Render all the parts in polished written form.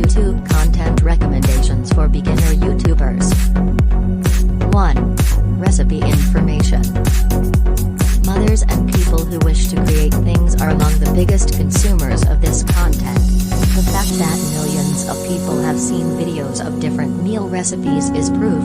YouTube content recommendations for beginner YouTubers. 1. Recipe information. Mothers and people who wish to create things are among the biggest consumers of this content. The fact that millions of people have seen videos of different meal recipes is proof.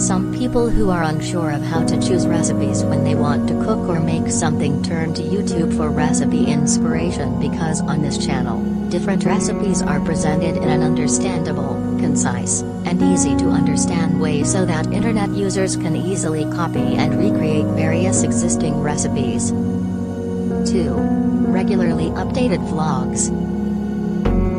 Some people who are unsure of how to choose recipes when they want to cook or make something turn to YouTube for recipe inspiration because on this channel, different recipes are presented in an understandable, concise, and easy to understand way so that internet users can easily copy and recreate various existing recipes. 2. Regularly updated vlogs.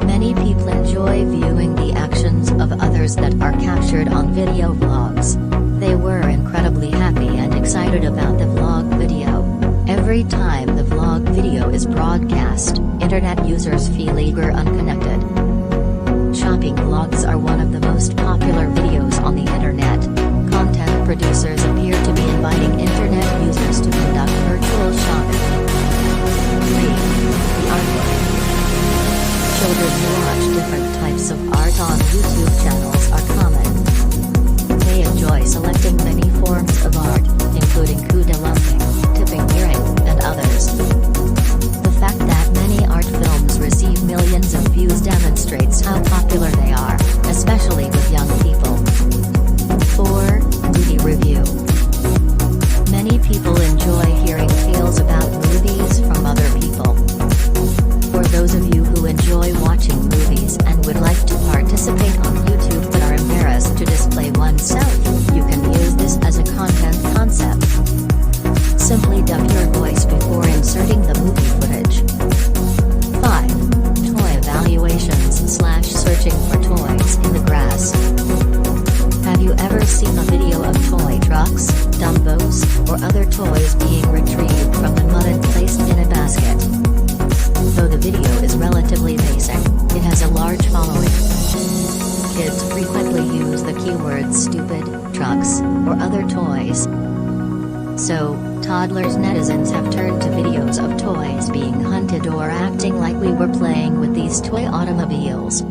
Many people enjoy viewing the actions of others that are captured on video vlogs. They were incredibly happy and excited about the vlog video. Every time the vlog video is broadcast, internet users feel eager and connected. Shopping vlogs are one of the most popular videos on the internet. Content producers appear to be inviting internet users to conduct virtual shopping. 3. The artwork. Children who watch different types of art on YouTube channels are common. They enjoy selecting many forms of art, including kuda lumping, tipping earring, and others. The fact that many art films receive millions of views demonstrates how popular they are, especially with young people. 4. Movie review. Many people enjoy hearing tales about movies from other people. For those of you who enjoy watching movies and would like to participate on YouTube but are embarrassed to display oneself, you can use this as a content concept. Simply dub your voice before inserting the movie footage. 5. Toy evaluations/searching for toys in the grass. Have you ever seen a video of toy trucks, Dumbos, or other toys being retrieved from the mud and placed in a basket? Though the video is relatively basic, it has a large following. Kids frequently use the keywords stupid, trucks, or other toys. So, toddlers netizens have turned to videos of toys being hunted or acting like we were playing with these toy automobiles.